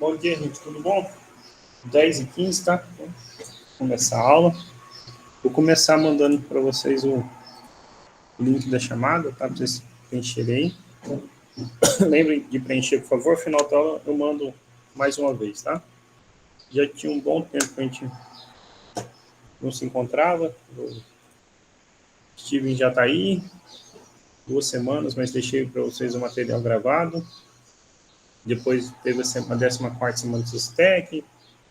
Bom dia, gente. Tudo bom? 10h15, tá? Vamos começar a aula. Vou começar mandando para vocês o link da chamada, tá? Para vocês preencherem aí. Lembrem de preencher, por favor. Final da aula eu mando mais uma vez, tá? Já tinha um bom tempo que a gente não se encontrava. O Steven já está aí. 2 semanas, mas deixei para vocês o material gravado. Depois teve a 14ª semana de SUSTEC,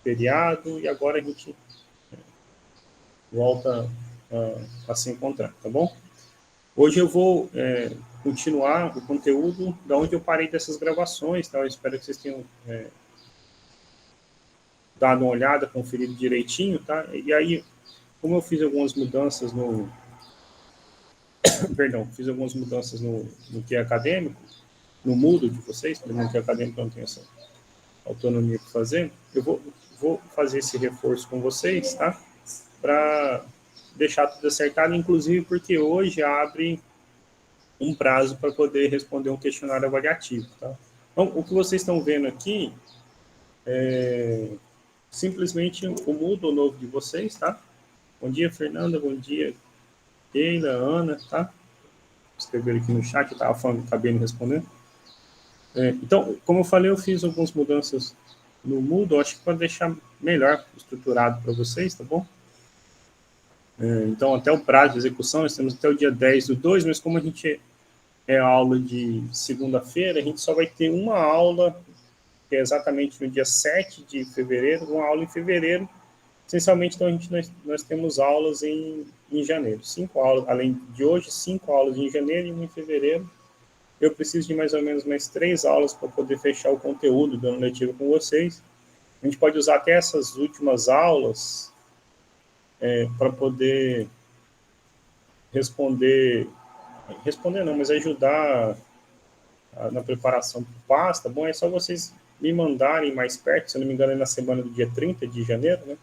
feriado, e agora a gente volta a se encontrar, tá bom? Hoje eu vou continuar o conteúdo da onde eu parei dessas gravações, tá? Eu espero que vocês tenham dado uma olhada, conferido direitinho, tá? E aí, como eu fiz algumas mudanças no... Perdão, fiz algumas mudanças no que é acadêmico, no Moodle de vocês, porque no que é acadêmico eu não tenho essa autonomia para fazer, eu vou fazer esse reforço com vocês, tá? Para deixar tudo acertado, inclusive porque hoje abre um prazo para poder responder um questionário avaliativo, tá? Então, o que vocês estão vendo aqui é simplesmente o Moodle novo de vocês, tá? Bom dia, Fernanda, bom dia, Keila, Ana, tá? Escreveram aqui no chat, eu estava falando, acabei não respondendo. Então, como eu falei, eu fiz algumas mudanças no Moodle, acho que para deixar melhor estruturado para vocês, tá bom? Então, até o prazo de execução, nós temos até o dia 10/2, mas como a gente é aula de segunda-feira, a gente só vai ter uma aula, que é exatamente no dia 7 de fevereiro, uma aula em fevereiro. Essencialmente, então, nós temos aulas em janeiro. 5 aulas, além de hoje, 5 aulas em janeiro e 1 em fevereiro. Eu preciso de mais ou menos mais 3 aulas para poder fechar o conteúdo do ano letivo com vocês. A gente pode usar até essas últimas aulas para poder responder não, mas ajudar na preparação para o PAS, tá bom? É só vocês me mandarem mais perto, se eu não me engano, é na semana do dia 30 de janeiro, né?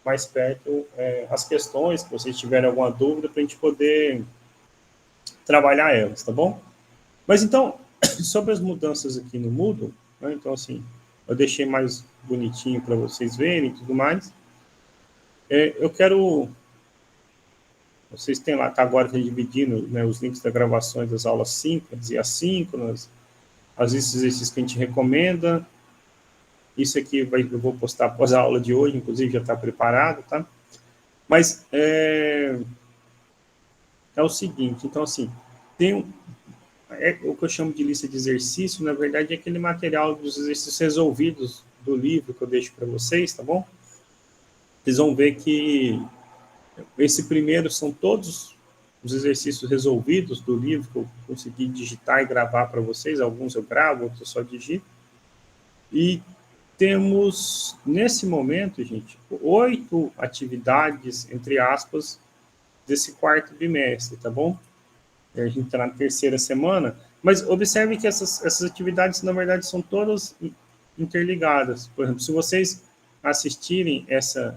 Mais perto, as questões, que vocês tiverem alguma dúvida, para a gente poder trabalhar elas, tá bom? Mas então, sobre as mudanças aqui no Moodle, né? Então, assim, eu deixei mais bonitinho para vocês verem e tudo mais. Eu quero... Vocês têm lá, tá agora dividindo, né, os links das gravações das aulas síncronas e assíncronas, as exercícios que a gente recomenda. Isso aqui eu vou postar após a aula de hoje, inclusive já está preparado, tá? Mas é o seguinte, então, assim, tem o que eu chamo de lista de exercício, na verdade, é aquele material dos exercícios resolvidos do livro que eu deixo para vocês, tá bom? Vocês vão ver que esse primeiro são todos os exercícios resolvidos do livro que eu consegui digitar e gravar para vocês. Alguns eu gravo, outros eu só digito. E temos, nesse momento, gente, 8 atividades, entre aspas, desse 4º bimestre, tá bom? A gente está na 3ª semana, mas observe que essas atividades, na verdade, são todas interligadas. Por exemplo, se vocês assistirem essa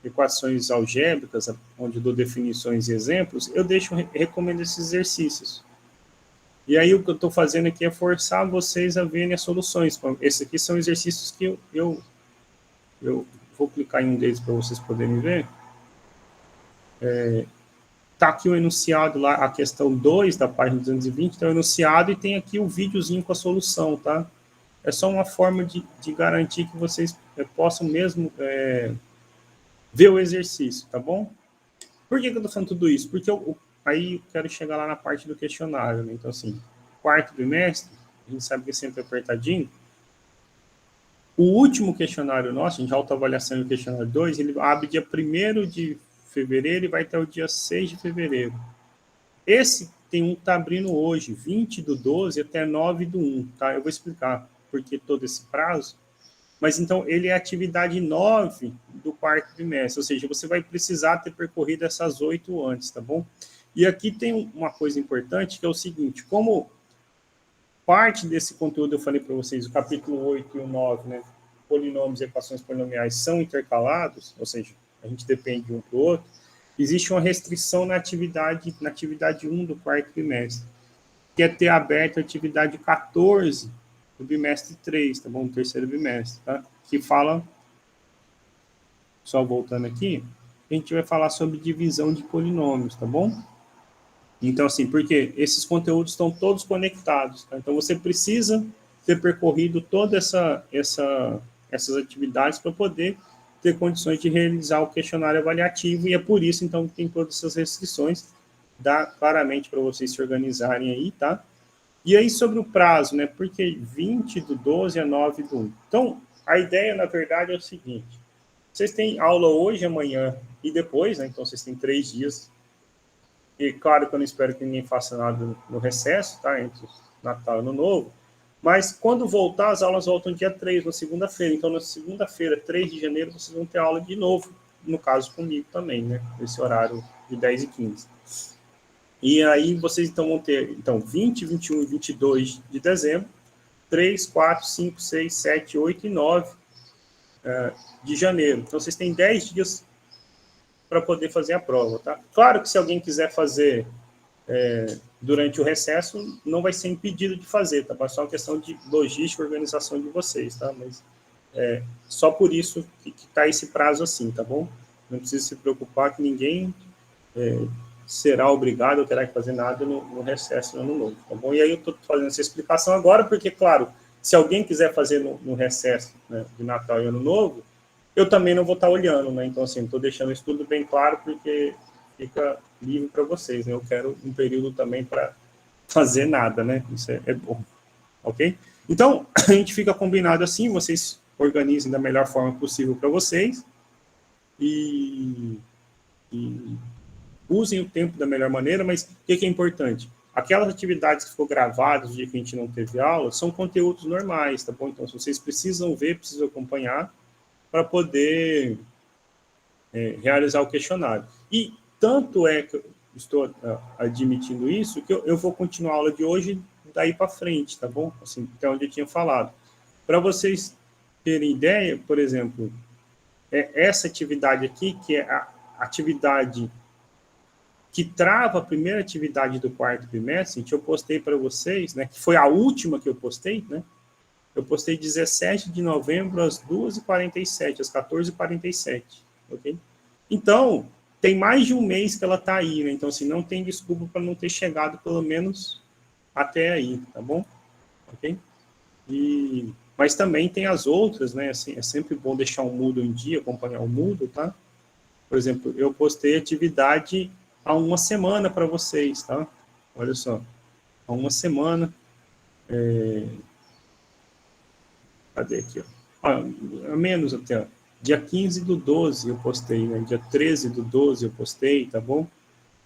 equações algébricas, onde eu dou definições e exemplos, eu recomendo esses exercícios. E aí o que eu estou fazendo aqui é forçar vocês a verem as soluções. Esses aqui são exercícios que eu vou clicar em um deles para vocês poderem ver. Está aqui o enunciado lá, a questão 2 da página 220, então o enunciado, e tem aqui o videozinho com a solução, tá? É só uma forma de garantir que vocês possam mesmo ver o exercício, tá bom? Por que eu estou falando tudo isso? Porque aí eu quero chegar lá na parte do questionário, né? Então, assim, 4º bimestre, a gente sabe que é sempre apertadinho. O último questionário nosso, a gente autoavaliação do questionário 2, ele abre dia 1º de fevereiro e vai até o dia 6 de fevereiro. Esse tem um que está abrindo hoje, 20/12 até 9/1, tá? Eu vou explicar por que todo esse prazo. Mas, então, ele é a atividade 9 do 4º bimestre, ou seja, você vai precisar ter percorrido essas 8 antes, tá bom? E aqui tem uma coisa importante, que é o seguinte, como parte desse conteúdo eu falei para vocês, o capítulo 8 e o 9, né, polinômios e equações polinomiais são intercalados, ou seja, a gente depende um do outro, existe uma restrição na atividade 1 do 4º bimestre, que é ter aberto a atividade 14 do bimestre 3, tá bom? O terceiro bimestre, tá? Que fala, só voltando aqui, a gente vai falar sobre divisão de polinômios, tá bom? Então, assim, porque esses conteúdos estão todos conectados, tá? Então, você precisa ter percorrido todas essas atividades para poder ter condições de realizar o questionário avaliativo, e é por isso, então, que tem todas essas restrições, dá claramente para vocês se organizarem aí, tá? E aí, sobre o prazo, né? Porque 20 do 12 a 9 do 1. Então, a ideia, na verdade, é o seguinte: vocês têm aula hoje, amanhã e depois, né? Então, vocês têm 3 dias. E claro que eu não espero que ninguém faça nada no recesso, tá? Entre Natal e Ano Novo. Mas quando voltar, as aulas voltam dia 3, na segunda-feira. Então, na segunda-feira, 3 de janeiro, vocês vão ter aula de novo. No caso, comigo também, né? Nesse horário de 10h15. E aí vocês então vão ter então, 20, 21 e 22 de dezembro, 3, 4, 5, 6, 7, 8 e 9 de janeiro. Então, vocês têm 10 dias para poder fazer a prova, tá? Claro que se alguém quiser fazer durante o recesso, não vai ser impedido de fazer, tá? É só uma questão de logística e organização de vocês, tá? Mas só por isso que está esse prazo assim, tá bom? Não precisa se preocupar que ninguém será obrigado ou terá que fazer nada no recesso no Ano Novo, tá bom? E aí eu estou fazendo essa explicação agora porque, claro, se alguém quiser fazer no recesso, né, de Natal e Ano Novo, eu também não vou estar olhando, né? Então, assim, estou deixando isso tudo bem claro porque fica livre para vocês, né? Eu quero um período também para fazer nada, né? Isso é bom, ok? Então, a gente fica combinado assim, vocês organizem da melhor forma possível para vocês e usem o tempo da melhor maneira, mas o que é importante? Aquelas atividades que ficou gravadas no dia que a gente não teve aula são conteúdos normais, tá bom? Então, se vocês precisam ver, precisam acompanhar para poder realizar o questionário. E tanto é que eu estou admitindo isso, que eu vou continuar a aula de hoje daí para frente, tá bom? Assim, até onde eu tinha falado. Para vocês terem ideia, por exemplo, essa atividade aqui, que é a atividade que trava a primeira atividade do quarto trimestre, que eu postei para vocês, né, que foi a última que eu postei, né? Eu postei 17 de novembro às 2h47, às 14h47, ok? Então, tem mais de um mês que ela está aí, né? Então, assim, não tem desculpa para não ter chegado pelo menos até aí, tá bom? Ok? Mas também tem as outras, né? Assim, é sempre bom deixar o Moodle em dia, acompanhar o Moodle, tá? Por exemplo, eu postei atividade há uma semana para vocês, tá? Olha só, há uma semana. Cadê aqui? Ó, menos até. Ó. Dia 15 do 12 eu postei, né? Dia 13 do 12 eu postei, tá bom?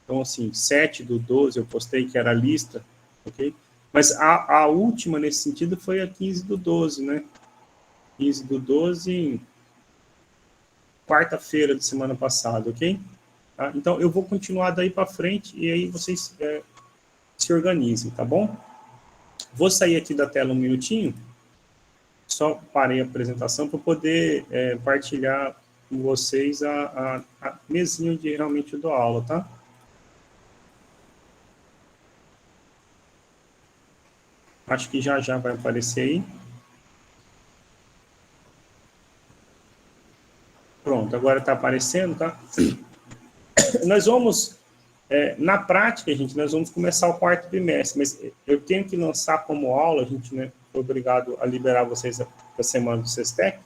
Então, assim, 7 do 12 eu postei, que era a lista, ok? Mas a última nesse sentido foi a 15 do 12, né? 15 do 12, quarta-feira de semana passada, ok? Tá? Então, eu vou continuar daí para frente e aí vocês se organizem, tá bom? Vou sair aqui da tela um minutinho, só parei a apresentação para poder partilhar com vocês a mesinha onde realmente eu dou aula, tá? Acho que já vai aparecer aí. Pronto, agora está aparecendo, tá? Nós vamos, na prática, gente, nós vamos começar o quarto trimestre, mas eu tenho que lançar como aula, a gente, né, foi obrigado a liberar vocês a semana do SESTEC.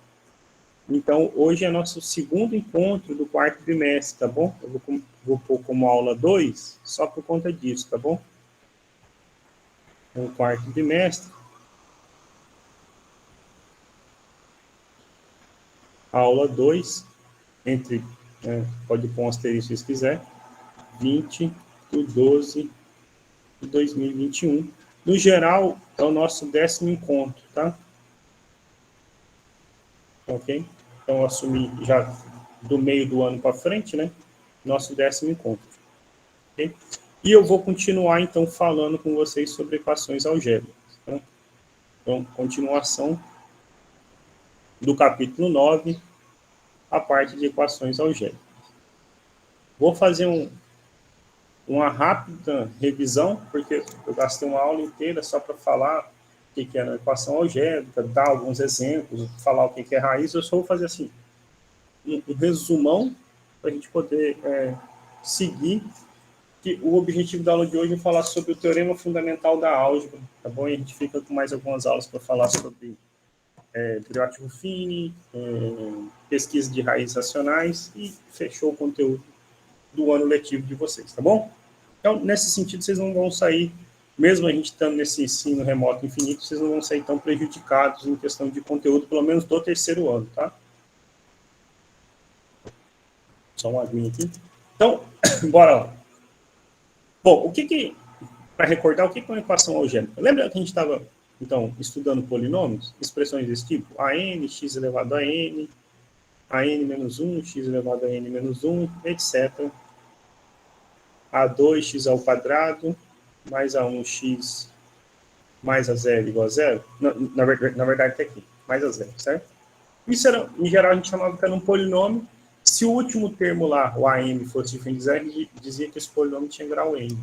Então, hoje é nosso segundo encontro do quarto trimestre, tá bom? Eu vou pôr como aula 2, só por conta disso, tá bom? Então, o quarto trimestre, aula 2, pode pôr um asterisco se quiser, 20 de 12 de 2021. No geral, é o nosso 10º encontro, tá? Ok? Então, eu assumi já do meio do ano para frente, né? Nosso 10º encontro. Ok? E eu vou continuar, então, falando com vocês sobre equações algébricas. Tá? Então, continuação do capítulo 9, a parte de equações algébricas. Vou fazer uma rápida revisão, porque eu gastei uma aula inteira só para falar que é a equação algébrica, dar alguns exemplos, falar o que é raiz. Eu só vou fazer assim, um resumão para a gente poder seguir. Que o objetivo da aula de hoje é falar sobre o teorema fundamental da álgebra, tá bom? E a gente fica com mais algumas aulas para falar sobre Briot-Ruffini, pesquisa de raízes racionais e fechou o conteúdo do ano letivo de vocês, tá bom? Então, nesse sentido, vocês não vão sair, mesmo a gente estando nesse ensino remoto infinito, vocês não vão sair tão prejudicados em questão de conteúdo, pelo menos do terceiro ano, tá? Só uma aguinha aqui. Então, bora lá. Bom, para recordar, o que é uma equação algébrica? Lembra que a gente estava, então, estudando polinômios? Expressões desse tipo? AN, x elevado a n menos 1, x elevado a n menos 1, etc. A2x ao quadrado, mais A1x mais a zero igual a zero. Na verdade, está aqui, mais a zero, certo? Isso era, em geral, a gente chamava que era um polinômio. Se o último termo lá, o AM, fosse diferente de zero, a gente dizia que esse polinômio tinha grau n.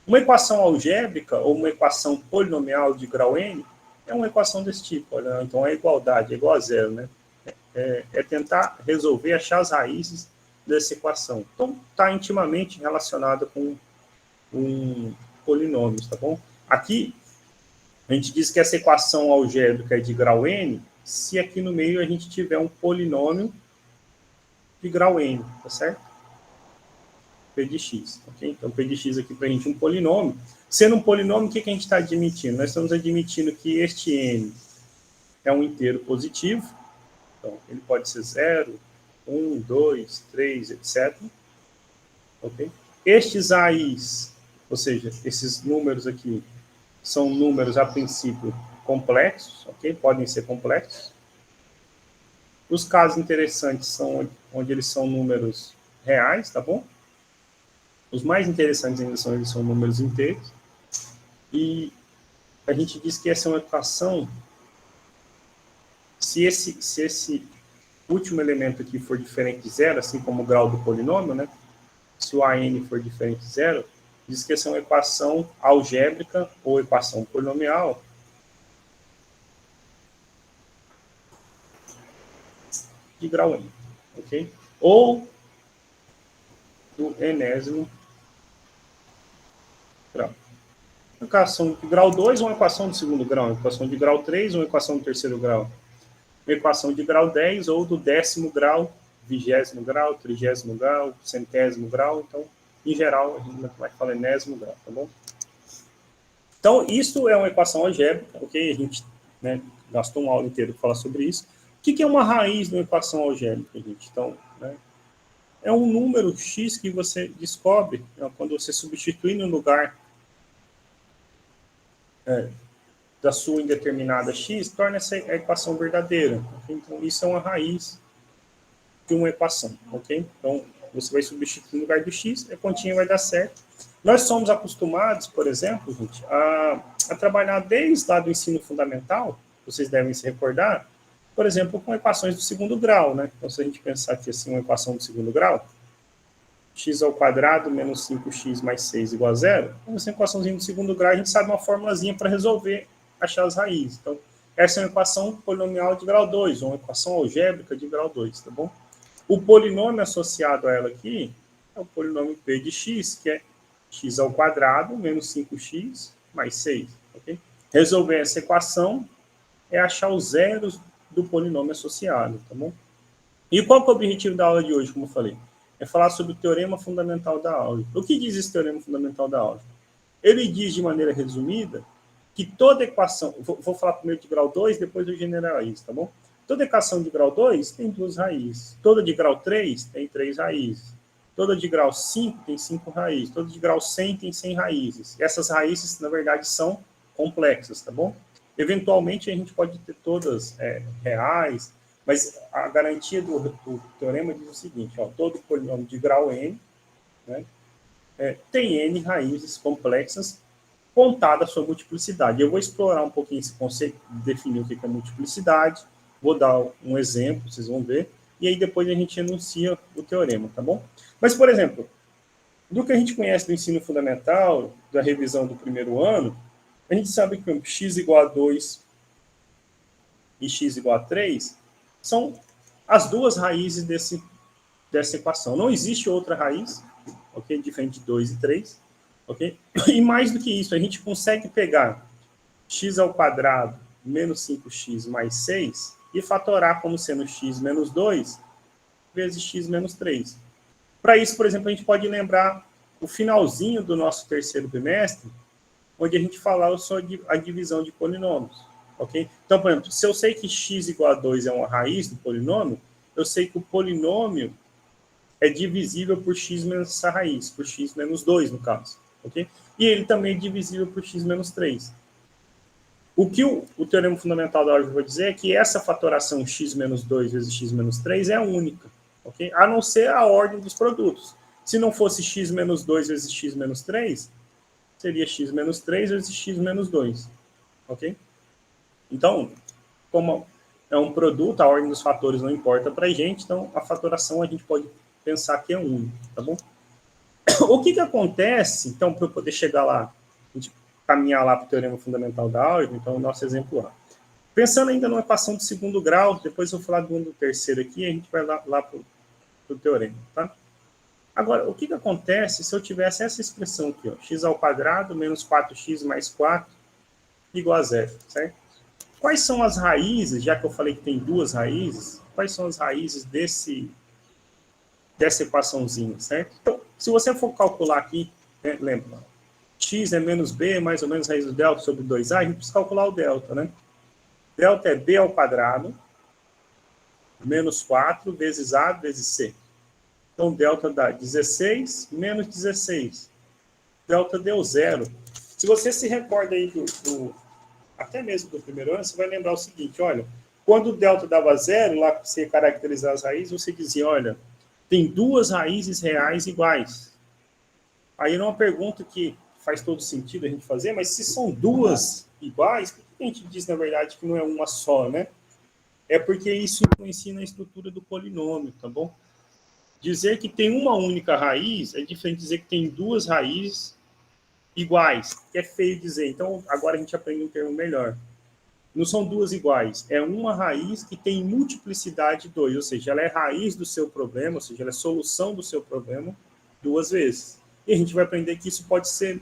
Uma equação algébrica ou uma equação polinomial de grau n é uma equação desse tipo. Olha, então, a igualdade é igual a zero, né? É tentar resolver, achar as raízes dessa equação. Então, está intimamente relacionada com polinômios, tá bom? Aqui, a gente diz que essa equação algébrica é de grau n se aqui no meio a gente tiver um polinômio de grau n, tá certo? P de x, ok? Então, P de x aqui para a gente é um polinômio. Sendo um polinômio, o que a gente está admitindo? Nós estamos admitindo que este n é um inteiro positivo. Então, ele pode ser 0, 1, 2, 3, etc. Ok? Estes AIs, ou seja, esses números aqui, são números, a princípio, complexos, ok? Podem ser complexos. Os casos interessantes são onde eles são números reais, tá bom? Os mais interessantes ainda são eles são números inteiros. E a gente diz que essa é uma equação, se esse último elemento aqui for diferente de zero, assim como o grau do polinômio, né? Se o AN for diferente de zero, diz que essa é uma equação algébrica ou equação polinomial de grau n, ok? Ou do enésimo grau. Uma equação de grau 2 ou uma equação de segundo grau, uma equação de grau 3 ou uma equação de terceiro grau, uma equação de grau 10 ou do 10º grau, 20º grau, 30º grau, 100º grau. Então, em geral, a gente vai falar enésimo grau, tá bom? Então, isso é uma equação algébrica, ok? A gente, né, gastou uma aula inteira para falar sobre isso. O que é uma raiz de uma equação algébrica, gente? Então, né, é um número x que você descobre, né, quando você substitui no lugar da sua indeterminada x, torna essa equação verdadeira. Okay? Então, isso é uma raiz de uma equação, ok? Então, você vai substituir no lugar do x, a continha vai dar certo. Nós somos acostumados, por exemplo, gente, a trabalhar desde lá do ensino fundamental, vocês devem se recordar, por exemplo, com equações do segundo grau, né? Então, se a gente pensar aqui assim, uma equação do segundo grau, x ao quadrado menos 5x mais 6 igual a zero, essa equaçãozinha do segundo grau, a gente sabe uma formulazinha para resolver, achar as raízes. Então, essa é uma equação polinomial de grau 2, ou uma equação algébrica de grau 2, tá bom? O polinômio associado a ela aqui é o polinômio P de x, que é x ao quadrado menos 5x mais 6, ok? Resolver essa equação é achar os zeros do polinômio associado, tá bom? E qual que é o objetivo da aula de hoje, como eu falei? É falar sobre o teorema fundamental da álgebra. O que diz esse teorema fundamental da álgebra? Ele diz, de maneira resumida, que toda equação... Vou falar primeiro de grau 2, depois eu generalizo, tá bom? Toda equação de grau 2 tem 2 raízes. Toda de grau 3 tem 3 raízes. Toda de grau 5 tem 5 raízes. Toda de grau 100 tem 100 raízes. Essas raízes, na verdade, são complexas, tá bom? Eventualmente, a gente pode ter todas reais, mas a garantia do teorema diz o seguinte, ó, todo polinômio de grau n, né, tem n raízes complexas contada a sua multiplicidade. Eu vou explorar um pouquinho esse conceito, definir o que é multiplicidade, vou dar um exemplo, vocês vão ver, e aí depois a gente enuncia o teorema, tá bom? Mas, por exemplo, do que a gente conhece do ensino fundamental, da revisão do primeiro ano, A gente sabe que x igual a 2 e x igual a 3 são as duas raízes dessa equação. Não existe outra raiz, ok? Diferente de 2 e 3, ok? E mais do que isso, a gente consegue pegar x ao quadrado menos 5x mais 6 e fatorar como sendo x menos 2 vezes x menos 3. Para isso, por exemplo, a gente pode lembrar o finalzinho do nosso terceiro bimestre, onde a gente falava sobre a divisão de polinômios. Ok? Então, por exemplo, se eu sei que x igual a 2 é uma raiz do polinômio, eu sei que o polinômio é divisível por x menos essa raiz, por x menos 2, no caso. Ok? E ele também é divisível por x menos 3. O que o teorema fundamental da álgebra vai dizer é que essa fatoração x menos 2 vezes x menos 3 é única, ok? A não ser a ordem dos produtos. Se não fosse x menos 2 vezes x menos 3, seria x menos 3 vezes x menos 2, ok? Então, como é um produto, a ordem dos fatores não importa para a gente, então a fatoração a gente pode pensar que é única, tá bom? O que acontece, então, para eu poder chegar lá, a gente caminhar lá para o teorema fundamental da álgebra, então o nosso exemplo lá. Pensando ainda numa equação de segundo grau, depois eu vou falar do terceiro aqui, a gente vai lá para o teorema, tá? Agora, o que acontece se eu tivesse essa expressão aqui, ó, x ao quadrado menos 4x mais 4 igual a zero, certo? Quais são as raízes, já que eu falei que tem duas raízes, quais são as raízes dessa equaçãozinha, certo? Então, se você for calcular aqui, né, lembra, x é menos b mais ou menos raiz do delta sobre 2a, a gente precisa calcular o delta, né? Delta é b ao quadrado menos 4 vezes a vezes c. Então, delta dá 16 menos 16. Delta deu zero. Se você se recorda aí até mesmo do primeiro ano, você vai lembrar o seguinte, olha, quando o delta dava zero, lá para você caracterizar as raízes, você dizia, olha, tem duas raízes reais iguais. Aí é uma pergunta que faz todo sentido a gente fazer, mas se são duas iguais, por que a gente diz, na verdade, que não é uma só, né? É porque isso influencia na estrutura do polinômio, tá bom? Dizer que tem uma única raiz é diferente de dizer que tem duas raízes iguais, que é feio dizer. Então, agora a gente aprende um termo melhor. Não são duas iguais, é uma raiz que tem multiplicidade de 2, ou seja, ela é raiz do seu problema, ou seja, ela é solução do seu problema duas vezes. E a gente vai aprender que isso pode ser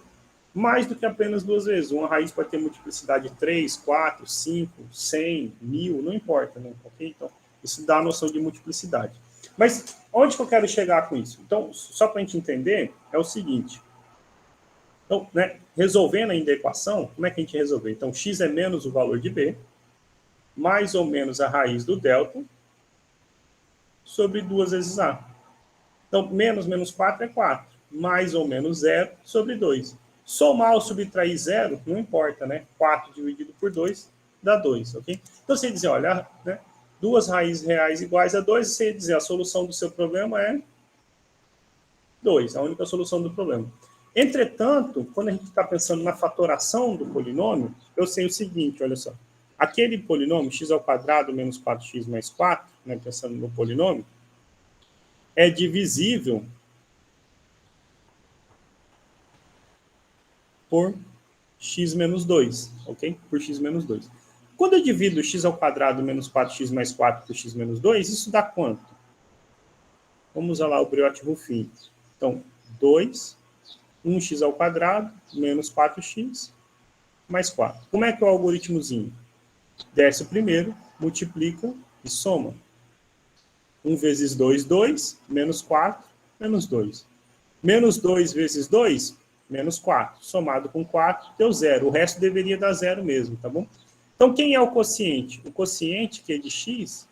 mais do que apenas duas vezes. Uma raiz pode ter multiplicidade de 3, 4, 5, 100, 1000, não importa, né? Okay? Então, isso dá a noção de multiplicidade. Mas onde que eu quero chegar com isso? Então, só para a gente entender, é o seguinte. Então, né, resolvendo ainda a equação, como é que a gente resolveu? Então, x é menos o valor de b, mais ou menos a raiz do delta, sobre 2 vezes a. Então, menos 4 é 4. Mais ou menos 0 sobre 2. Somar ou subtrair 0, não importa, né? 4 dividido por 2 dá 2, ok? Então, você dizer, olha, né, duas raízes reais iguais a 2, você dizer a solução do seu problema é 2, a única solução do problema. Entretanto, quando a gente está pensando na fatoração do polinômio, eu sei o seguinte, olha só. Aquele polinômio, x ao quadrado menos 4x mais 4, né, pensando no polinômio, é divisível por x menos 2, ok? Por x menos 2. Quando eu divido x ao quadrado menos 4x mais 4 por x menos 2, isso dá quanto? Vamos usar lá o Brioche-Ruffin. Então, 2, 1x ao quadrado menos 4x mais 4. Como é que é o algoritmozinho? Desce o primeiro, multiplica e soma. 1 vezes 2, 2, menos 4, menos 2. Menos 2 vezes 2, menos 4. Somado com 4, deu 0. O resto deveria dar 0 mesmo, tá bom? Então, quem é o quociente? O quociente, que é de x,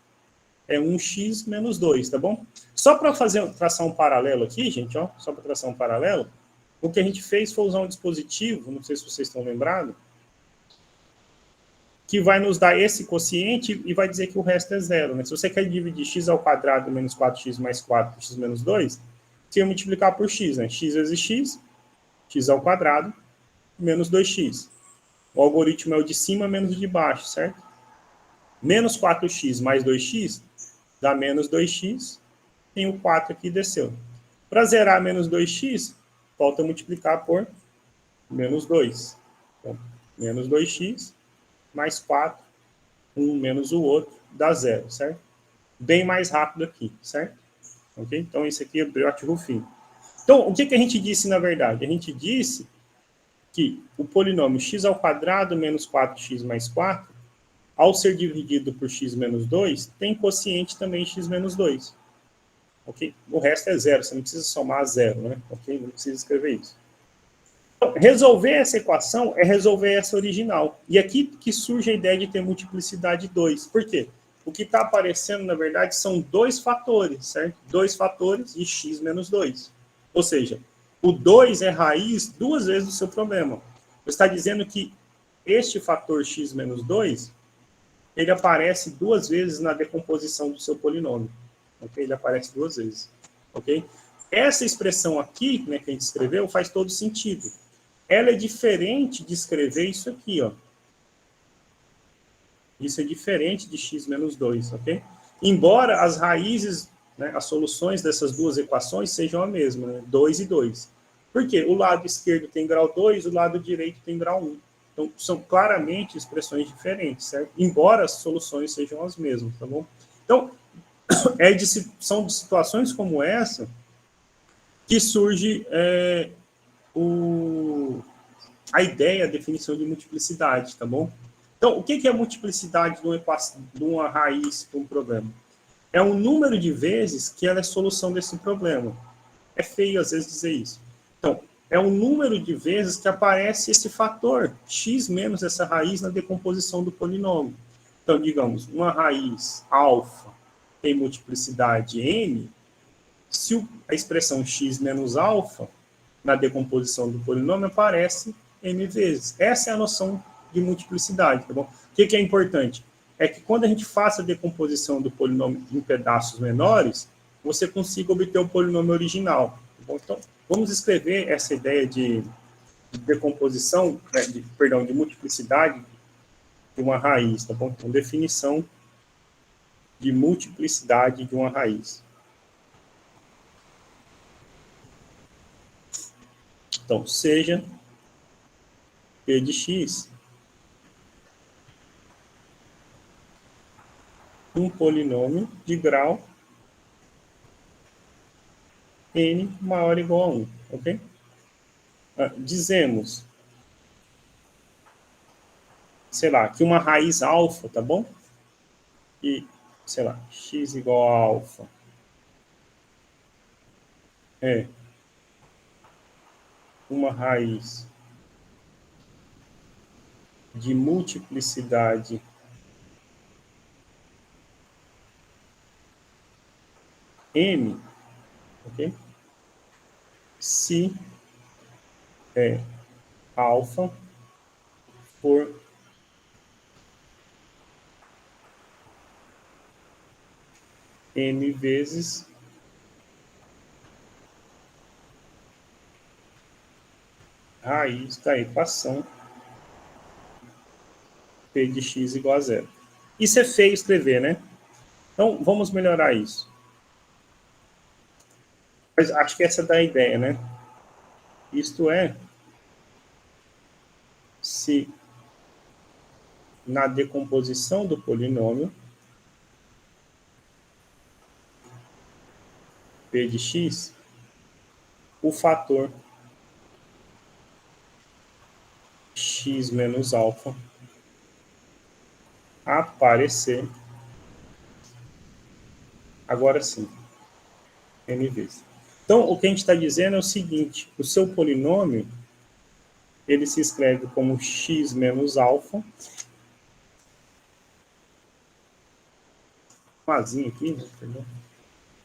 é 1x menos 2, tá bom? Só para traçar um paralelo aqui, gente, ó, só para traçar um paralelo, o que a gente fez foi usar um dispositivo, não sei se vocês estão lembrados, que vai nos dar esse quociente e vai dizer que o resto é zero, né? Se você quer dividir x ao quadrado menos 4x mais 4 por x menos 2, você vai multiplicar por x, né? X vezes x, x ao quadrado, menos 2x. O algoritmo é o de cima menos o de baixo, certo? Menos 4x mais 2x dá menos 2x, tem o 4 aqui desceu. Para zerar menos 2x, falta multiplicar por menos 2. Então, menos 2x, mais 4, um menos o outro, dá 0, certo? Bem mais rápido aqui, certo? Ok? Então, isso aqui é Briot-Ruffin. Então, o que a gente disse, na verdade? A gente disse que o polinômio x ao quadrado menos 4x mais 4, ao ser dividido por x menos 2, tem quociente também x menos 2. Ok? O resto é zero, você não precisa somar zero, né? Ok? Não precisa escrever isso. Então, resolver essa equação é resolver essa original. E aqui que surge a ideia de ter multiplicidade 2. Por quê? O que está aparecendo, na verdade, são dois fatores, certo? Dois fatores de x menos 2. Ou seja, o 2 é raiz duas vezes do seu problema. Você está dizendo que este fator x menos 2, ele aparece duas vezes na decomposição do seu polinômio. Okay? Ele aparece duas vezes. Ok? Essa expressão aqui, né, que a gente escreveu, faz todo sentido. Ela é diferente de escrever isso aqui, ó. Isso é diferente de x menos 2, ok? Embora as raízes, né, as soluções dessas duas equações sejam a mesma, né? 2 e 2. Por quê? O lado esquerdo tem grau 2, o lado direito tem grau 1. Então, são claramente expressões diferentes, certo? Embora as soluções sejam as mesmas, tá bom? Então, são de situações como essa que surge a ideia, a definição de multiplicidade, tá bom? Então, o que é a multiplicidade de uma raiz de um problema? É um número de vezes que ela é solução desse problema. É feio, às vezes, dizer isso. Então, é um número de vezes que aparece esse fator, x menos essa raiz na decomposição do polinômio. Então, digamos, uma raiz alfa tem multiplicidade n, se a expressão x menos alfa, na decomposição do polinômio, aparece n vezes. Essa é a noção de multiplicidade, tá bom? O que é importante? É que quando a gente faça a decomposição do polinômio em pedaços menores, você consiga obter o polinômio original. Tá bom? Então, vamos escrever essa ideia de decomposição, né, de multiplicidade de uma raiz, tá bom? Então, definição de multiplicidade de uma raiz. Então, seja p de x um polinômio de grau n maior ou igual a 1, ok? Dizemos, sei lá, que uma raiz alfa, tá bom? E, sei lá, x igual a alfa é uma raiz de multiplicidade m, ok? Se alfa for n vezes raiz da equação p de x igual a 0. Isso é feio escrever, né? Então, vamos melhorar isso. Mas acho que essa dá a ideia, né? Isto é, se na decomposição do polinômio p de x, o fator x menos alfa aparecer, agora sim, n vezes. Então, o que a gente está dizendo é o seguinte, o seu polinômio, ele se escreve como x menos alfa, azinho aqui, entendeu?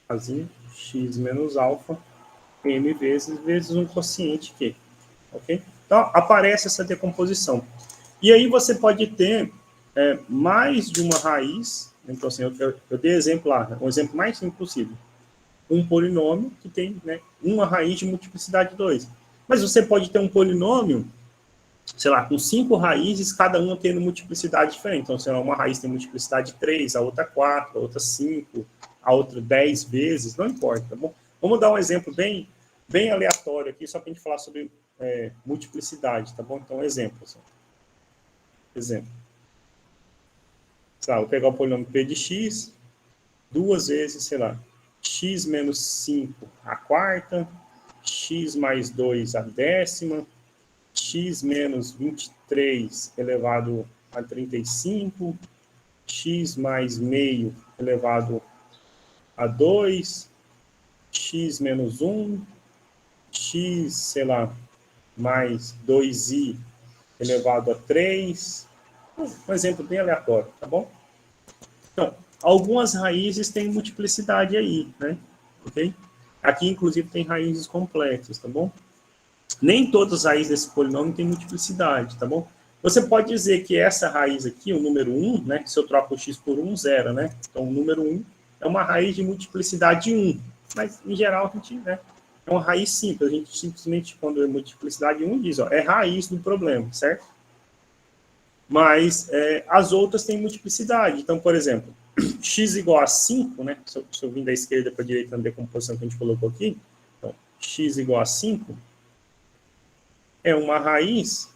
Azinho, x menos alfa, n vezes um quociente Q, ok? Então, aparece essa decomposição. E aí você pode ter mais de uma raiz, então assim, eu dei exemplo lá, um exemplo mais simples possível. Um polinômio que tem, né, uma raiz de multiplicidade 2. Mas você pode ter um polinômio, sei lá, com 5 raízes, cada uma tendo multiplicidade diferente. Então, sei lá, uma raiz tem multiplicidade 3, a outra 4, a outra 5, a outra 10 vezes, não importa, tá bom? Vamos dar um exemplo bem aleatório aqui, só para a gente falar sobre multiplicidade, tá bom? Então, um exemplo. Assim. exemplo. Sei lá, vou pegar o polinômio p de x, 2 vezes, sei lá, x menos 5 a quarta, x mais 2 a décima, x menos 23 elevado a 35, x mais meio elevado a 2, x menos 1, x, sei lá, mais 2i elevado a 3. Um exemplo bem aleatório, tá bom? Então, algumas raízes têm multiplicidade aí, né? Ok? Aqui, inclusive, tem raízes complexas, tá bom? Nem todas as raízes desse polinômio têm multiplicidade, tá bom? Você pode dizer que essa raiz aqui, o número 1, né? Se eu troco o x por 1, zero, né? Então, o número 1 é uma raiz de multiplicidade 1. Mas, em geral, a gente, né? É uma raiz simples. A gente simplesmente, quando é multiplicidade 1, diz, ó, é raiz do problema, certo? Mas as outras têm multiplicidade. Então, por exemplo, x igual a 5, né? Se eu vim da esquerda para a direita na decomposição que a gente colocou aqui, então, x igual a 5 é uma raiz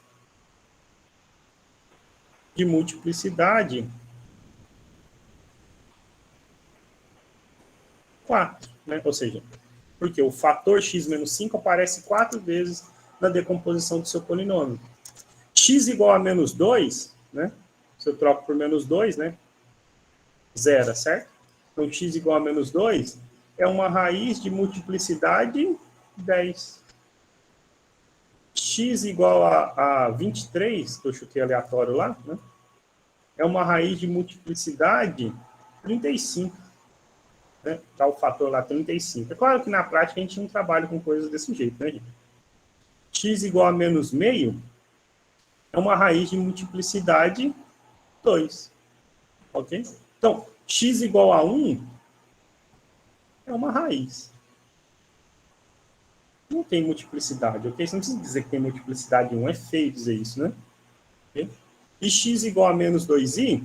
de multiplicidade 4, né? Ou seja, porque o fator x menos 5 aparece 4 vezes na decomposição do seu polinômio. X igual a menos 2, né? Se eu troco por menos 2, né? Zero, certo? Então, x igual a menos 2 é uma raiz de multiplicidade 10. X igual a 23, que eu chutei aleatório lá, né? É uma raiz de multiplicidade 35. Né? Tá o fator lá 35. É claro que na prática a gente não trabalha com coisas desse jeito, né, gente? X igual a menos meio é uma raiz de multiplicidade 2. Ok? Então, x igual a 1 é uma raiz. Não tem multiplicidade, ok? Você não precisa dizer que tem multiplicidade 1, é feio dizer isso, né? Okay? E x igual a menos 2i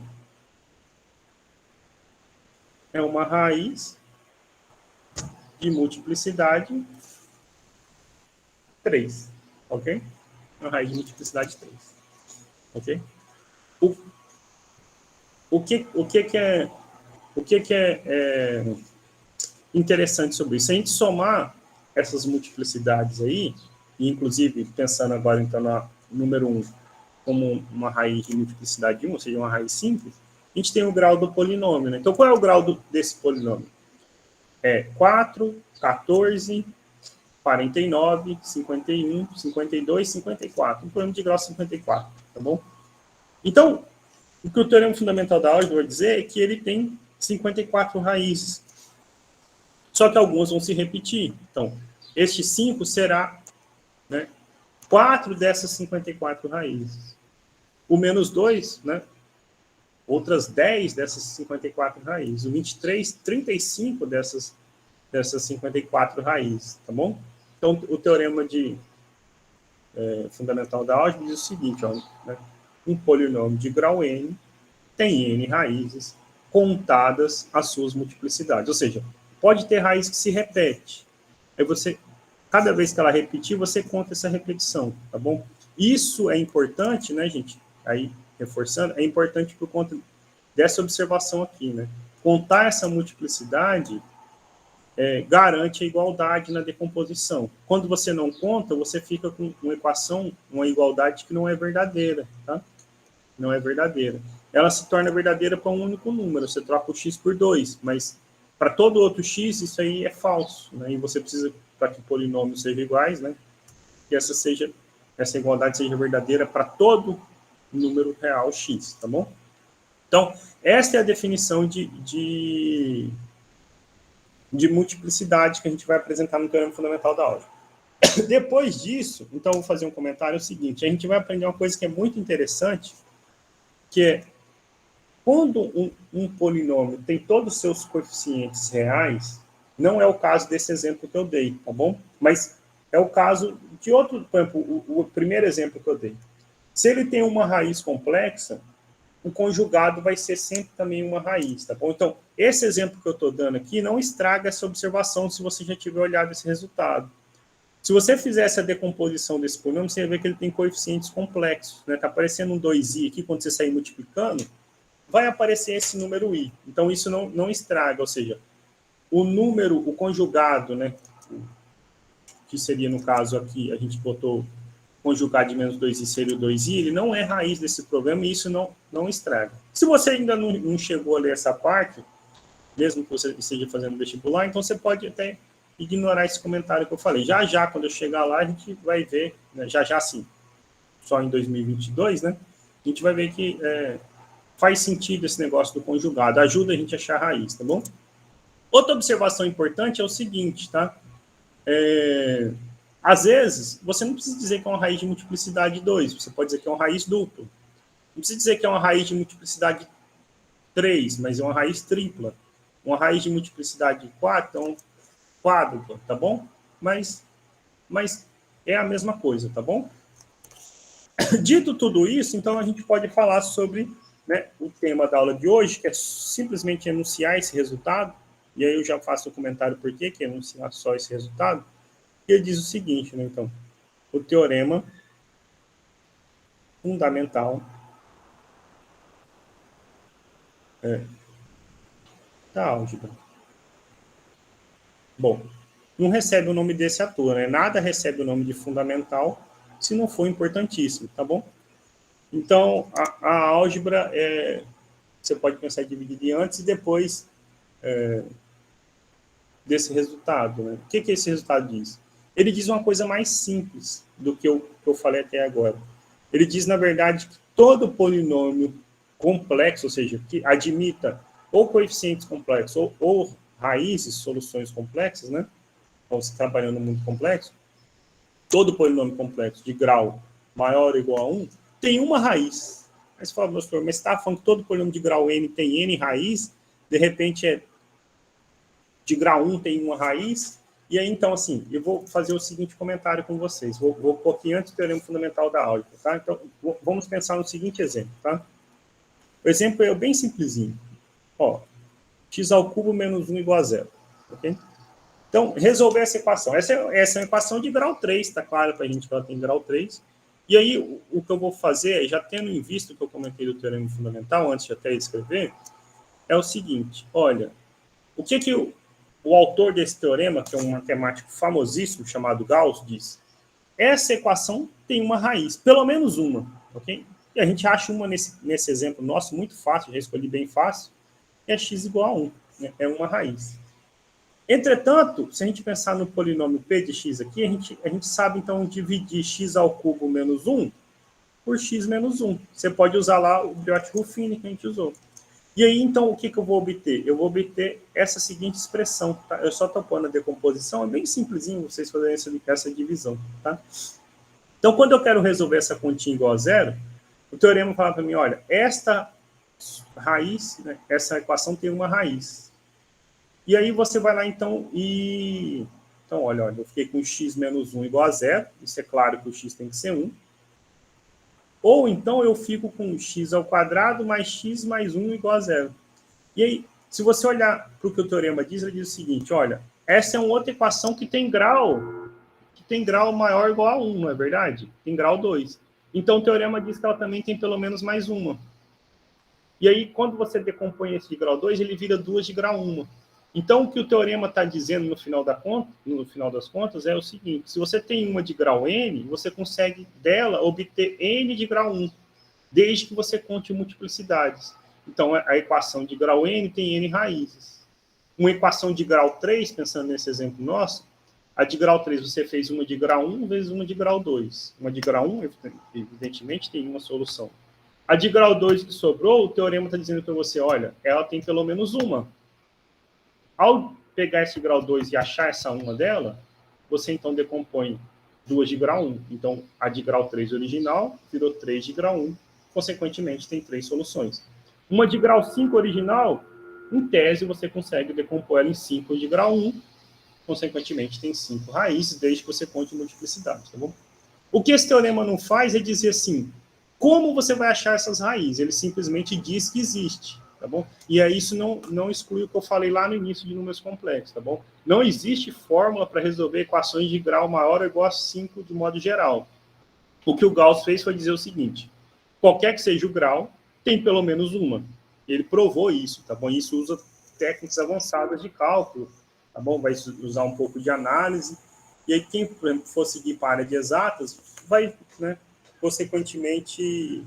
é uma raiz de multiplicidade 3, ok? Uma raiz de multiplicidade 3, ok? O que é interessante sobre isso? Se a gente somar essas multiplicidades aí, e inclusive pensando agora então no número 1 como uma raiz de multiplicidade de 1, ou seja, uma raiz simples, a gente tem o grau do polinômio, né? Então, qual é o grau desse polinômio? É 4, 14, 49, 51, 52, 54. Um polinômio de grau 54, tá bom? Então, o que o teorema fundamental da álgebra vai dizer é que ele tem 54 raízes. Só que algumas vão se repetir. Então, este 5 será, né, 4 dessas 54 raízes. O menos 2, né, outras 10 dessas 54 raízes. O 23, 35 dessas 54 raízes, tá bom? Então, o teorema fundamental da álgebra diz o seguinte, ó, né, um polinômio de grau n tem n raízes contadas as suas multiplicidades. Ou seja, pode ter raiz que se repete. Aí você, cada vez que ela repetir, você conta essa repetição, tá bom? Isso é importante, né, gente? Aí, reforçando, é importante por conta dessa observação aqui, né? Contar essa multiplicidade garante a igualdade na decomposição. Quando você não conta, você fica com uma equação, uma igualdade que não é verdadeira, tá? Não é verdadeira. Ela se torna verdadeira para um único número. Você troca o x por 2, mas para todo outro x, isso aí é falso, né? E você precisa, para que polinômios sejam iguais, né? Que essa igualdade seja verdadeira para todo número real x, tá bom? Então, esta é a definição de multiplicidade que a gente vai apresentar no teorema fundamental da álgebra. Depois disso, então, vou fazer um comentário, é o seguinte, a gente vai aprender uma coisa que é muito interessante, que é, quando um polinômio tem todos os seus coeficientes reais, não é o caso desse exemplo que eu dei, tá bom? Mas é o caso de outro, por exemplo, o primeiro exemplo que eu dei. Se ele tem uma raiz complexa, o conjugado vai ser sempre também uma raiz, tá bom? Então, esse exemplo que eu estou dando aqui não estraga essa observação se você já tiver olhado esse resultado. Se você fizesse a decomposição desse polinômio, você vai ver que ele tem coeficientes complexos. Está aparecendo um 2i aqui, quando você sair multiplicando, vai aparecer esse número i. Então, isso não estraga, ou seja, o número, o conjugado, né, que seria, no caso aqui, a gente botou conjugado de menos 2i seria o 2i, ele não é raiz desse problema e isso não estraga. Se você ainda não chegou a ler essa parte, mesmo que você esteja fazendo vestibular, então você pode até ignorar esse comentário que eu falei. Já, quando eu chegar lá, a gente vai ver, né, já sim, só em 2022, né, a gente vai ver que faz sentido esse negócio do conjugado, ajuda a gente a achar a raiz, tá bom? Outra observação importante é o seguinte, tá? Às vezes, você não precisa dizer que é uma raiz de multiplicidade 2, você pode dizer que é uma raiz dupla. Não precisa dizer que é uma raiz de multiplicidade 3, mas é uma raiz tripla. Uma raiz de multiplicidade 4 é um quádrupla, tá bom? Mas é a mesma coisa, tá bom? Dito tudo isso, então a gente pode falar sobre, né, o tema da aula de hoje, que é simplesmente enunciar esse resultado, e aí eu já faço o comentário por que enunciar só esse resultado. E ele diz o seguinte, né, então, o teorema fundamental da álgebra. Bom, não recebe o nome desse à toa, né? Nada recebe o nome de fundamental se não for importantíssimo, tá bom? Então, a álgebra, você pode pensar dividida em antes e depois desse resultado, né? O que esse resultado diz? Ele diz uma coisa mais simples do que eu falei até agora. Ele diz, na verdade, que todo polinômio complexo, ou seja, que admita ou coeficientes complexos ou raízes, soluções complexas, né? Então, você trabalhando no mundo complexo, todo polinômio complexo de grau maior ou igual a 1 tem uma raiz. Aí você fala, mas você está falando que todo polinômio de grau n tem n raiz, de repente de grau 1 tem uma raiz, e aí, então, assim, eu vou fazer o seguinte comentário com vocês. Vou um pouquinho antes do teorema fundamental da álgebra, tá? Então, vamos pensar no seguinte exemplo, tá? O exemplo é bem simplesinho. Ó, x ao cubo menos 1 igual a 0, ok? Então, resolver essa equação. Essa é uma equação de grau 3, tá claro para a gente que ela tem grau 3. E aí, o que eu vou fazer, já tendo em vista o que eu comentei do teorema fundamental, antes de até escrever, é o seguinte, olha, o que o autor desse teorema, que é um matemático famosíssimo chamado Gauss, diz: essa equação tem uma raiz, pelo menos uma, ok? E a gente acha uma nesse exemplo nosso, muito fácil, já escolhi bem fácil, é x igual a 1, né? É uma raiz. Entretanto, se a gente pensar no polinômio p de x aqui, a gente sabe, então, dividir x ao cubo menos 1 por x menos 1. Você pode usar lá o Briot-Ruffini que a gente usou. E aí, então, o que eu vou obter? Eu vou obter essa seguinte expressão, tá? Eu só estou pondo a decomposição, é bem simplesinho vocês fazerem essa divisão, tá? Então, quando eu quero resolver essa continha igual a 0, o teorema fala para mim, olha, esta raiz, né, essa equação tem uma raiz. E aí você vai lá, então, e... Então, olha, eu fiquei com x menos 1 igual a 0, isso é claro que o x tem que ser 1. Ou então eu fico com x ao quadrado mais x mais 1 igual a 0. E aí, se você olhar para o que o teorema diz, ele diz o seguinte, olha, essa é uma outra equação que tem grau maior ou igual a 1, não é verdade? Tem grau 2. Então o teorema diz que ela também tem pelo menos mais uma. E aí, quando você decompõe esse de grau 2, ele vira duas de grau 1. Então, o que o teorema está dizendo no final das contas é o seguinte, se você tem uma de grau n, você consegue dela obter n de grau 1, desde que você conte multiplicidades. Então, a equação de grau n tem n raízes. Uma equação de grau 3, pensando nesse exemplo nosso, a de grau 3 você fez uma de grau 1 vezes uma de grau 2. Uma de grau 1, evidentemente, tem uma solução. A de grau 2 que sobrou, o teorema está dizendo para você, olha, ela tem pelo menos uma. Ao pegar esse grau 2 e achar essa uma dela, você então decompõe duas de grau 1. Então, a de grau 3 original virou 3 de grau 1. Consequentemente, tem 3 soluções. Uma de grau 5 original, em tese, você consegue decompor ela em 5 de grau 1. Consequentemente, tem 5 raízes, desde que você conte multiplicidade, tá bom? O que esse teorema não faz é dizer assim, como você vai achar essas raízes? Ele simplesmente diz que existe. tá bom? E aí isso não exclui o que eu falei lá no início de números complexos, tá bom? Não existe fórmula para resolver equações de grau maior ou igual a 5 de modo geral. O que o Gauss fez foi dizer o seguinte: qualquer que seja o grau, tem pelo menos uma. Ele provou isso, tá bom? Isso usa técnicas avançadas de cálculo, tá bom? Vai usar um pouco de análise. E aí quem, por exemplo, for seguir para a área de exatas, vai, né, consequentemente,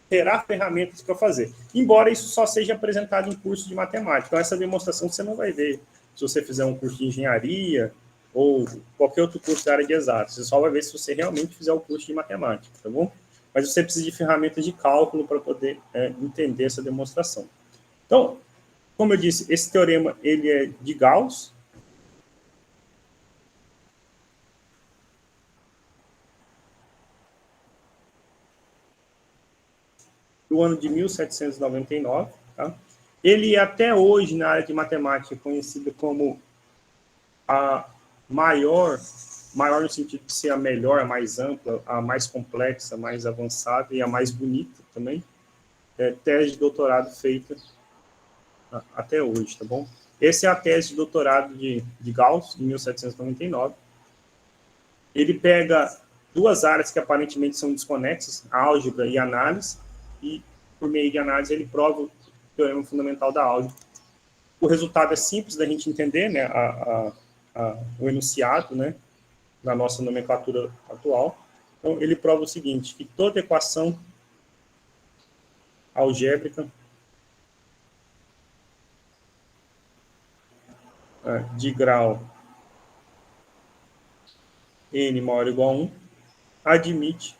terá ferramentas para fazer. Embora isso só seja apresentado em curso de matemática. Então, essa demonstração você não vai ver se você fizer um curso de engenharia ou qualquer outro curso da área de exatas. Você só vai ver se você realmente fizer o curso de matemática, tá bom? Mas você precisa de ferramentas de cálculo para poder entender essa demonstração. Então, como eu disse, esse teorema ele é de Gauss. Do ano de 1799, tá? Ele até hoje, na área de matemática, é conhecido como a maior no sentido de ser a melhor, a mais ampla, a mais complexa, a mais avançada e a mais bonita também, tese de doutorado feita até hoje, tá bom? Essa é a tese de doutorado de Gauss, em 1799. Ele pega duas áreas que aparentemente são desconexas, álgebra e análise, e por meio de análise ele prova o teorema fundamental da álgebra. O resultado é simples da gente entender, né, o enunciado, né, na nossa nomenclatura atual. Então, ele prova o seguinte, que toda equação algébrica de grau n maior ou igual a 1 admite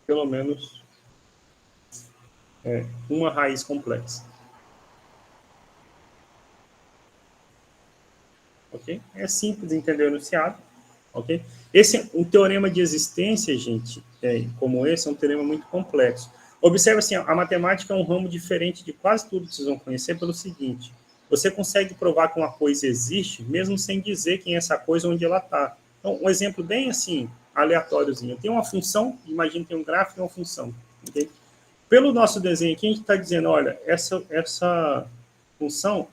pelo menos uma raiz complexa. Ok? É simples de entender o enunciado. Ok? Um teorema de existência, gente, como esse, é um teorema muito complexo. Observe assim, a matemática é um ramo diferente de quase tudo que vocês vão conhecer pelo seguinte: você consegue provar que uma coisa existe, mesmo sem dizer quem é essa coisa, onde ela está. Então, um exemplo bem assim, aleatóriozinho. Tem uma função, imagina que tem um gráfico e uma função. Okay? Pelo nosso desenho aqui, a gente está dizendo, olha, essa função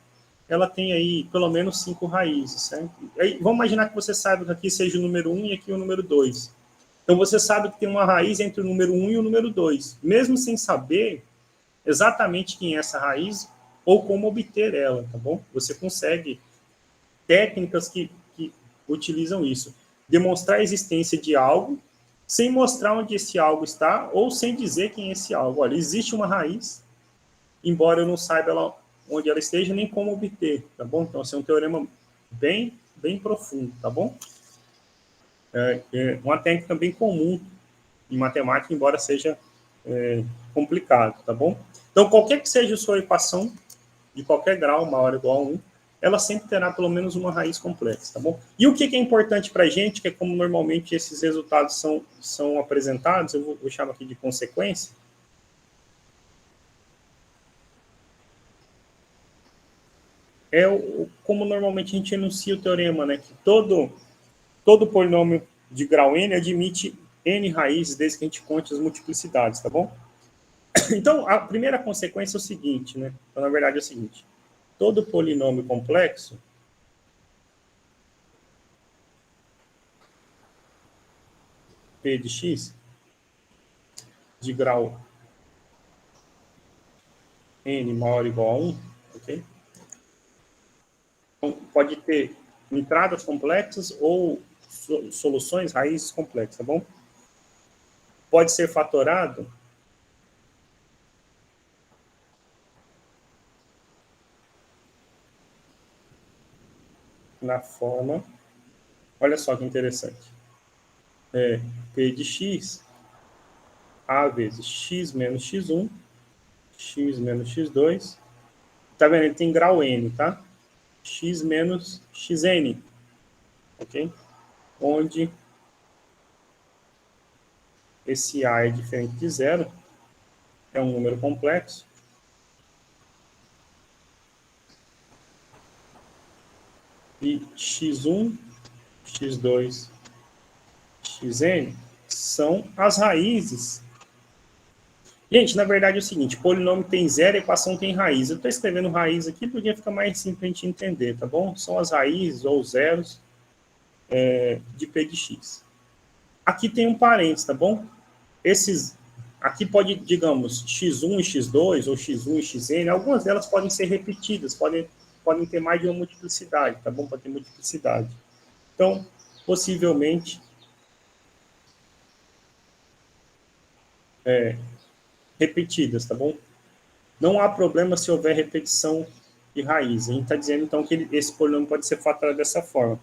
ela tem aí pelo menos 5 raízes, certo? Aí, vamos imaginar que você saiba que aqui seja o número 1 e aqui o número 2. Então, você sabe que tem uma raiz entre o número 1 e o número 2, mesmo sem saber exatamente quem é essa raiz ou como obter ela, tá bom? Você consegue técnicas que utilizam isso. Demonstrar a existência de algo sem mostrar onde esse algo está ou sem dizer quem é esse algo. Olha, existe uma raiz, embora eu não saiba onde ela esteja, nem como obter, tá bom? Então, assim, é um teorema bem profundo, tá bom? É uma técnica bem comum em matemática, embora seja complicado, tá bom? Então, qualquer que seja a sua equação, de qualquer grau, maior ou igual a 1, ela sempre terá pelo menos uma raiz complexa, tá bom? E o que é importante para a gente, que é como normalmente esses resultados são apresentados, eu vou chamar aqui de consequência, como normalmente a gente enuncia o teorema, né? Que todo polinômio de grau n admite n raízes, desde que a gente conte as multiplicidades, tá bom? Então, a primeira consequência é o seguinte, né? Então, na verdade, é o seguinte. Todo polinômio complexo p de x de grau n maior ou igual a 1, ok? Então, pode ter entradas complexas ou soluções, raízes complexas, tá bom? Pode ser fatorado na forma, olha só que interessante, p de x, a vezes x menos x1, x menos x2, tá vendo? Ele tem grau n, tá? X menos xn, ok? Onde esse a é diferente de zero, é um número complexo, e x1, x2, xn são as raízes. Gente, na verdade é o seguinte, polinômio tem zero, equação tem raiz. Eu estou escrevendo raiz aqui porque fica mais simples para a gente entender, tá bom? São as raízes ou zeros de p de x. Aqui tem um parênteses, tá bom? Aqui pode, digamos, x1 e x2, ou x1 e xn, algumas delas podem ser repetidas, podem ter mais de uma multiplicidade, tá bom? Pode ter multiplicidade. Então, possivelmente, repetidas, tá bom? Não há problema se houver repetição de raiz. A gente está dizendo, então, que esse polinômio pode ser fatorado dessa forma.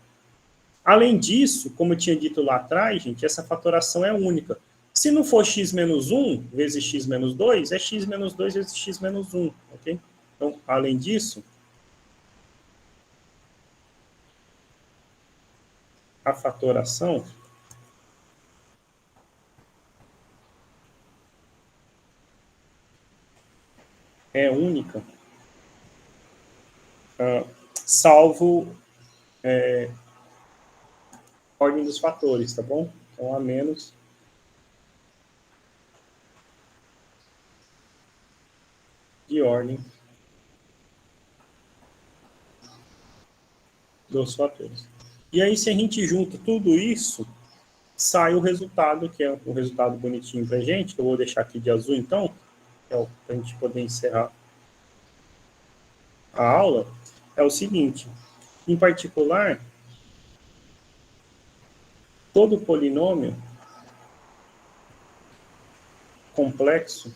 Além disso, como eu tinha dito lá atrás, gente, essa fatoração é única. Se não for x menos 1 vezes x menos 2, é x menos 2 vezes x menos 1, ok? Então, além disso, a fatoração é única, salvo ordem dos fatores, tá bom? Então, a menos de ordem dos fatores. E aí, se a gente junta tudo isso, sai o resultado, que é o resultado bonitinho pra gente, que eu vou deixar aqui de azul, então, para a gente poder encerrar a aula, é o seguinte, em particular, todo polinômio complexo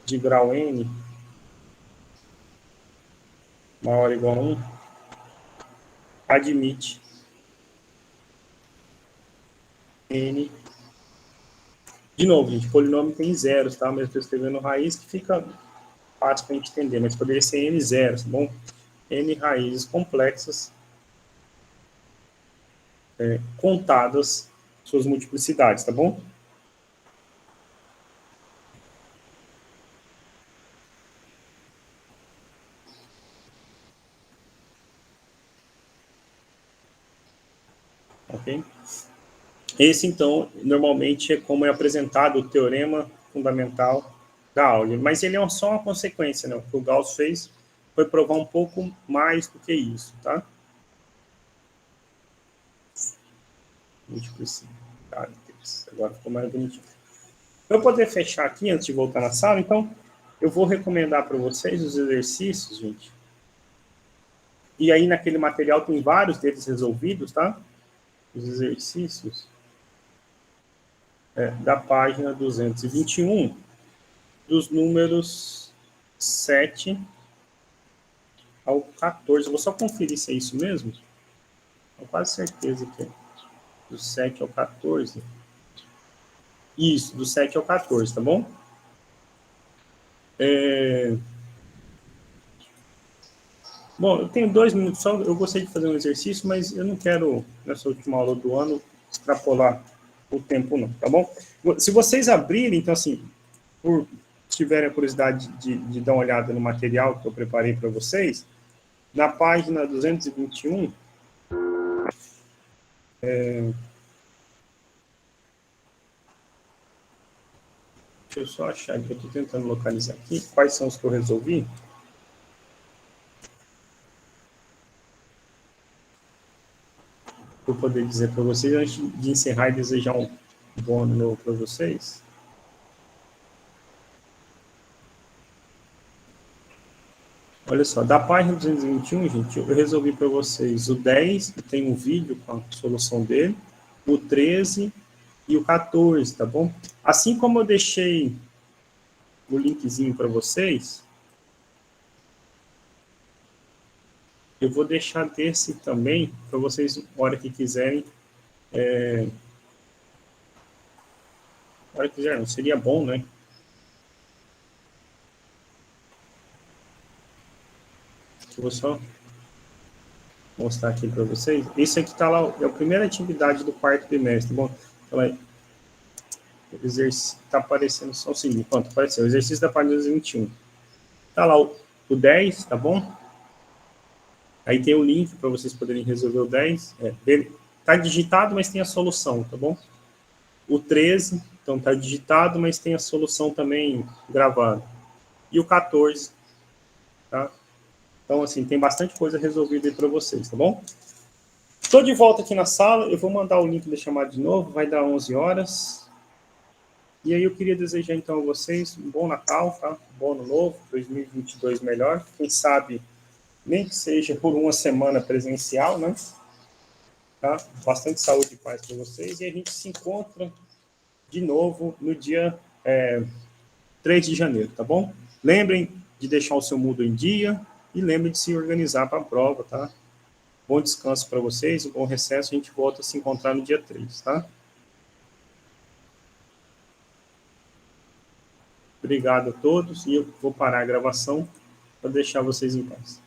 de grau n maior ou igual a 1 admite n. De novo, gente, polinômio tem zeros, tá? Mas eu estou escrevendo raiz que fica fácil para a gente entender, mas poderia ser n zeros, tá bom? N raízes complexas contadas suas multiplicidades, tá bom? Ok? Esse, então, normalmente é como é apresentado o teorema fundamental da Euler, mas ele é só uma consequência, né? O que o Gauss fez foi provar um pouco mais do que isso, tá? Multiplicidades. Agora ficou mais bonitinho. Para eu poder fechar aqui, antes de voltar na sala, então, eu vou recomendar para vocês os exercícios, gente. E aí, naquele material, tem vários deles resolvidos, tá? Os exercícios da página 221, dos números 7 ao 14. Eu vou só conferir se é isso mesmo. Tenho quase certeza que é. Do 7 ao 14. Isso, do 7 ao 14, tá bom? Bom, eu tenho 2 minutos só. Eu gostaria de fazer um exercício, mas eu não quero, nessa última aula do ano, extrapolar o tempo, não, tá bom? Se vocês abrirem, então, assim, por tiverem a curiosidade de dar uma olhada no material que eu preparei para vocês, na página 221, deixa eu só achar que eu estou tentando localizar aqui quais são os que eu resolvi. Para eu poder dizer para vocês, antes de encerrar e desejar um bom ano novo para vocês. Olha só, da página 221, gente, eu resolvi para vocês o 10, que tem um vídeo com a solução dele, o 13 e o 14, tá bom? Assim como eu deixei o linkzinho para vocês, eu vou deixar desse também, para vocês, na hora que quiserem, na hora que quiserem, seria bom, né? Eu vou só mostrar aqui para vocês. Esse aqui está lá, é a primeira atividade do quarto trimestre, tá bom? Então, está aparecendo só o seguinte, pronto, apareceu, o exercício da página 21. Tá lá o 10, tá bom? Aí tem o link para vocês poderem resolver o 10. Tá digitado, mas tem a solução, tá bom? O 13, então tá digitado, mas tem a solução também gravada. E o 14, tá? Então, assim, tem bastante coisa resolvida aí para vocês, tá bom? Estou de volta aqui na sala, eu vou mandar o link da chamada de novo, vai dar 11 horas. E aí eu queria desejar, então, a vocês um bom Natal, tá? Um bom Ano Novo, 2022 melhor. Quem sabe, nem que seja por uma semana presencial, né? Tá? Bastante saúde e paz para vocês. E a gente se encontra de novo no dia 3 de janeiro, tá bom? Lembrem de deixar o seu Moodle em dia e lembrem de se organizar para a prova, tá? Bom descanso para vocês, um bom recesso. A gente volta a se encontrar no dia 3, tá? Obrigado a todos e eu vou parar a gravação para deixar vocês em paz.